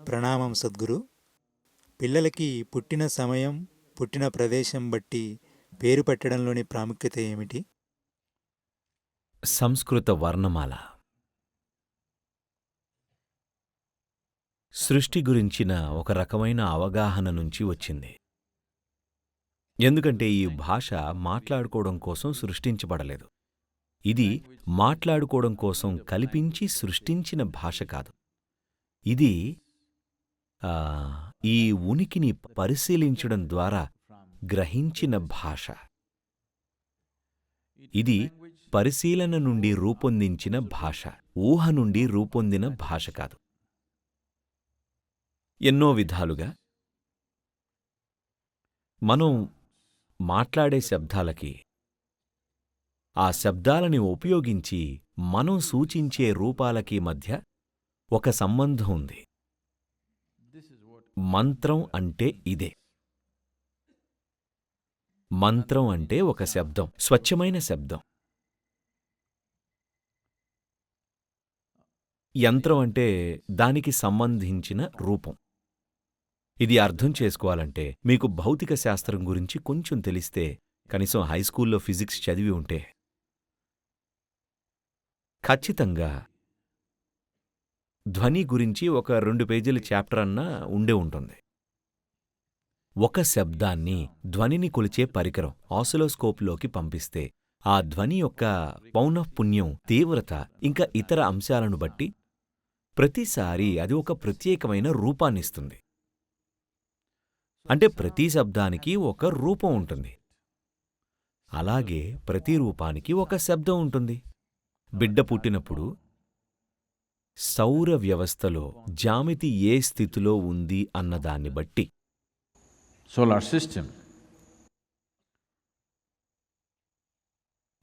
ప్రణామం సద్గురు. పిల్లలకి పుట్టిన సమయం, పుట్టిన ప్రదేశం బట్టి పేరు పెట్టడంలోని ప్రాముఖ్యత ఏమిటి? సంస్కృత వర్ణమాల సృష్టి గురించిన ఒక రకమైన అవగాహన నుంచి వచ్చింది. ఎందుకంటే ఈ భాష మాట్లాడుకోవడం కోసం సృష్టించబడలేదు. ఇది మాట్లాడుకోవడం కోసం కల్పించి సృష్టించిన భాష కాదు. ఇది ఈ ఉనికిని పరిశీలించడం ద్వారా గ్రహించిన భాష. ఇది పరిశీలన నుండి రూపొందించిన భాష, ఊహ నుండి రూపొందిన భాష కాదు. ఎన్నో విధాలుగా మనం మాట్లాడే శబ్దాలకి, ఆ శబ్దాలని ఉపయోగించి మనం సూచించే రూపాలకి మధ్య ఒక సంబంధం ఉంది. మంత్రం అంటే ఇదే. మంత్రం అంటే ఒక శబ్దం, స్వచ్ఛమైన శబ్దం. యంత్రం అంటే దానికి సంబంధించిన రూపం. ఇది అర్థం చేసుకోవాలంటే మీకు భౌతిక శాస్త్రం గురించి కొంచెం తెలిస్తే, కనీసం హైస్కూల్లో ఫిజిక్స్ చదివి ఉంటే ఖచ్చితంగా ధ్వని గురించి ఒక 2 పేజీల చాప్టర్ అన్నా ఉండే ఉంటుంది. ఒక శబ్దాన్ని, ధ్వనిని కొలిచే పరికరం ఆసిలోస్కోప్లోకి పంపిస్తే ఆ ధ్వని యొక్క పౌనఃపున్యం, తీవ్రత ఇంకా ఇతర అంశాలను బట్టి ప్రతిసారి అది ఒక ప్రత్యేకమైన రూపాన్నిస్తుంది. అంటే ప్రతి శబ్దానికి ఒక రూపం ఉంటుంది. అలాగే ప్రతి రూపానికి ఒక శబ్దం ఉంటుంది. బిడ్డ పుట్టినప్పుడు సౌర వ్యవస్థలో జ్యామితి ఏ స్థితిలో ఉంది అన్నదాన్ని బట్టి solar system.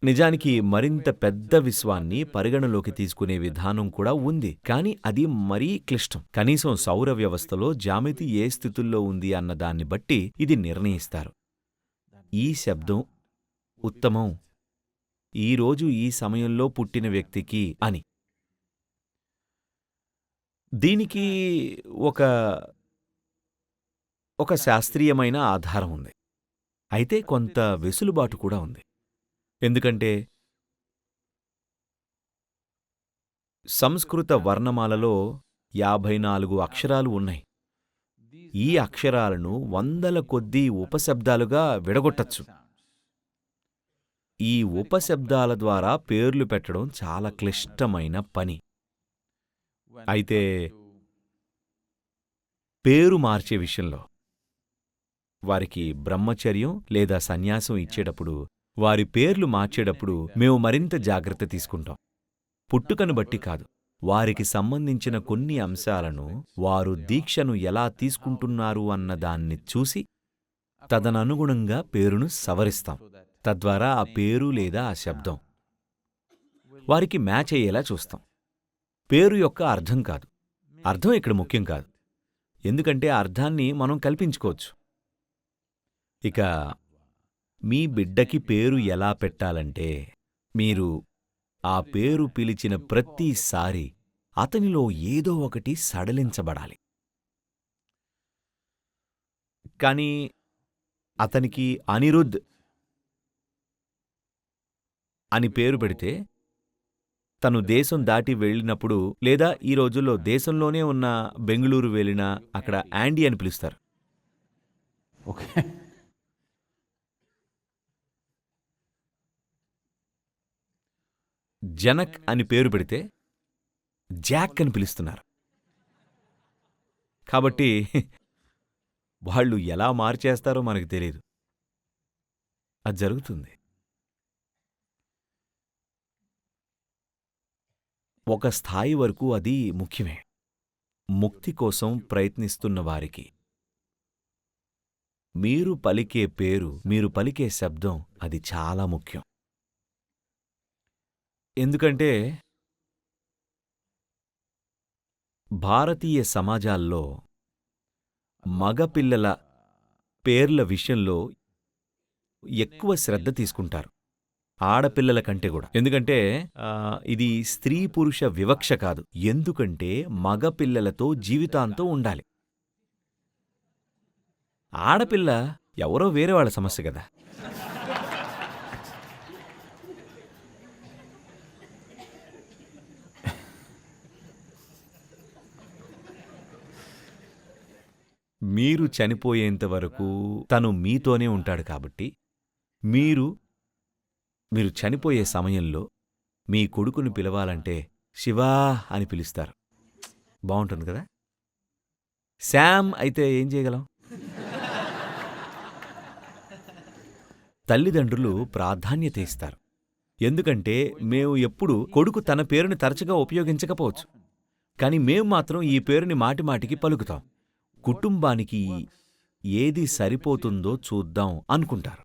నిజానికి మరింత పెద్ద విశ్వాన్ని పరిగణలోకి తీసుకునే విధానం కూడా ఉంది, కానీ అది మరీ క్లిష్టం. కనీసం సౌర వ్యవస్థలో జ్యామితి ఏ స్థితుల్లో ఉంది అన్నదాన్ని బట్టి ఇది నిర్ణయిస్తారు. ఈ శబ్దం ఉత్తమం, ఈరోజు ఈ సమయంలో పుట్టిన వ్యక్తికి అని. దీనికి ఒక శాస్త్రీయమైన ఆధారం ఉంది. అయితే కొంత వెసులుబాటు కూడా ఉంది. ఎందుకంటే సంస్కృత వర్ణమాలలో 54 అక్షరాలు ఉన్నాయి. ఈ అక్షరాలను వందల కొద్దీ ఉపశబ్దాలుగా విడగొట్టచ్చు. ఈ ఉపశబ్దాల ద్వారా పేర్లు పెట్టడం చాలా క్లిష్టమైన పని. అయితే పేరు మార్చే విషయంలో వారికి బ్రహ్మచర్యం లేదా సన్యాసం ఇచ్చేటప్పుడు, వారి పేర్లు మార్చేటప్పుడు మేము మరింత జాగ్రత్త తీసుకుంటాం. పుట్టుకను బట్టి కాదు, వారికి సంబంధించిన కొన్ని అంశాలను, వారు దీక్షను ఎలా తీసుకుంటున్నారు అన్నదాన్ని చూసి తదననుగుణంగా పేరును సవరిస్తాం. తద్వారా ఆ పేరు లేదా ఆ శబ్దం వారికి మ్యాచ్ అయ్యేలా చూస్తాం. పేరు యొక్క అర్థం కాదు, అర్థం ఇక్కడ ముఖ్యం కాదు, ఎందుకంటే ఆ అర్థాన్ని మనం కల్పించుకోవచ్చు. ఇక మీ బిడ్డకి పేరు ఎలా పెట్టాలంటే, మీరు ఆ పేరు పిలిచిన ప్రతిసారి అతనిలో ఏదో ఒకటి సడలించబడాలి. కానీ అతనికి అనిరుద్ అని పేరు పెడితే, తను దేశం దాటి వెళ్ళినప్పుడు, లేదా ఈ రోజుల్లో దేశంలోనే ఉన్న బెంగుళూరు వెళ్ళినా అక్కడ యాండీ అని పిలుస్తారు. Okay. జనక్ అని పేరు పెడితే జాక్ అని పిలుస్తున్నారు. కాబట్టి వాళ్ళు ఎలా మార్చేస్తారో మనకు తెలియదు. అది జరుగుతుంది. ఒక స్థాయి వరకు అది ముఖ్యమే. ముక్తి కోసం ప్రయత్నిస్తున్న వారికి మీరు పలికే పేరు, మీరు పలికే శబ్దం అది చాలా ముఖ్యం. ఎందుకంటే భారతీయ సమాజాల్లో మగపిల్లల పేర్ల విషయంలో ఎక్కువ శ్రద్ధ తీసుకుంటారు. ఆడపిల్లల కంటే కూడా. ఎందుకంటే ఇది స్త్రీ పురుష వివక్ష కాదు. ఎందుకంటే మగ పిల్లలతో జీవితాంతం ఉండాలి. ఆడపిల్ల ఎవరో వేరే వాళ్ళ సమస్య కదా. మీరు చనిపోయేంత వరకు తను మీతోనే ఉంటాడు కాబట్టి మీరు చనిపోయే సమయంలో మీ కొడుకుని పిలవాలంటే శివా అని పిలుస్తారు. బావుంటుంది కదా. శామ్ అయితే ఏం చేయగలం? తల్లిదండ్రులు ప్రాధాన్యత ఇస్తారు. ఎందుకంటే మేము ఎప్పుడు కొడుకు తన పేరుని తరచుగా ఉపయోగించకపోవచ్చు, కాని మేం మాత్రం ఈ పేరుని మాటిమాటికి పలుకుతాం. కుటుంబానికి ఏది సరిపోతుందో చూద్దాం అనుకుంటారు.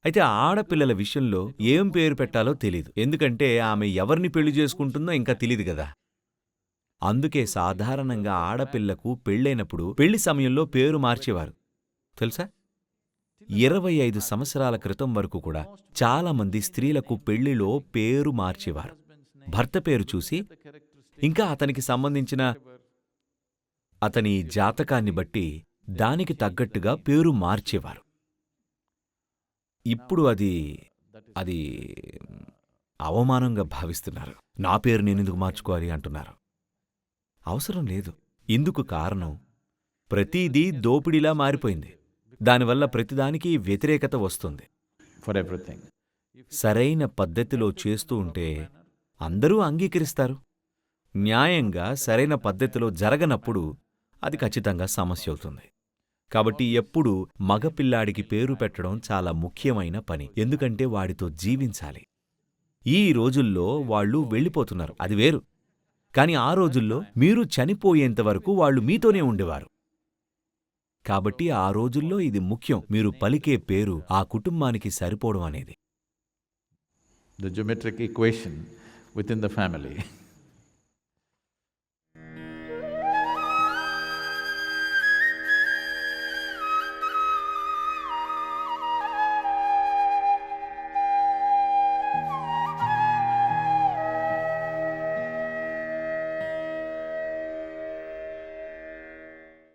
అయితే ఆడపిల్లల విషయంలో ఏం పేరు పెట్టాలో తెలీదు. ఎందుకంటే ఆమె ఎవరిని పెళ్లి చేసుకుంటుందో ఇంకా తెలీదు గదా. అందుకే సాధారణంగా ఆడపిల్లకు పెళ్ళైనప్పుడు పెళ్లి సమయంలో పేరు మార్చేవారు తెలుసా. 25 సంవత్సరాల క్రితం వరకు కూడా చాలామంది స్త్రీలకు పెళ్లిలో పేరు మార్చేవారు. భర్త పేరు చూసి ఇంకా అతనికి సంబంధించిన అతని జాతకాన్ని బట్టి దానికి తగ్గట్టుగా పేరు మార్చేవారు. ఇప్పుడు అది అవమానంగా భావిస్తున్నారు. నా పేరు నేనెందుకు మార్చుకోవాలి అంటున్నారు. అవసరం లేదు. ఇందుకు కారణం ప్రతిదీ దోపిడీలా మారిపోయింది. దానివల్ల ప్రతిదానికి వ్యతిరేకత వస్తుంది. For everything. సరైన పద్ధతిలో చేస్తూ ఉంటే అందరూ అంగీకరిస్తారు. న్యాయంగా సరైన పద్ధతిలో జరగనప్పుడు అది ఖచ్చితంగా సమస్య అవుతుంది. కాబట్టి ఎప్పుడూ మగపిల్లాడికి పేరు పెట్టడం చాలా ముఖ్యమైన పని. ఎందుకంటే వాడితో జీవించాలి. ఈ రోజుల్లో వాళ్ళు వెళ్ళిపోతున్నారు, అది వేరు. కాని ఆ రోజుల్లో మీరు చనిపోయేంతవరకు వాళ్ళు మీతోనే ఉండేవారు. కాబట్టి ఆ రోజుల్లో ఇది ముఖ్యం. మీరు పలికే పేరు ఆ కుటుంబానికి సరిపోవడం అనేది. The geometric equation within the family.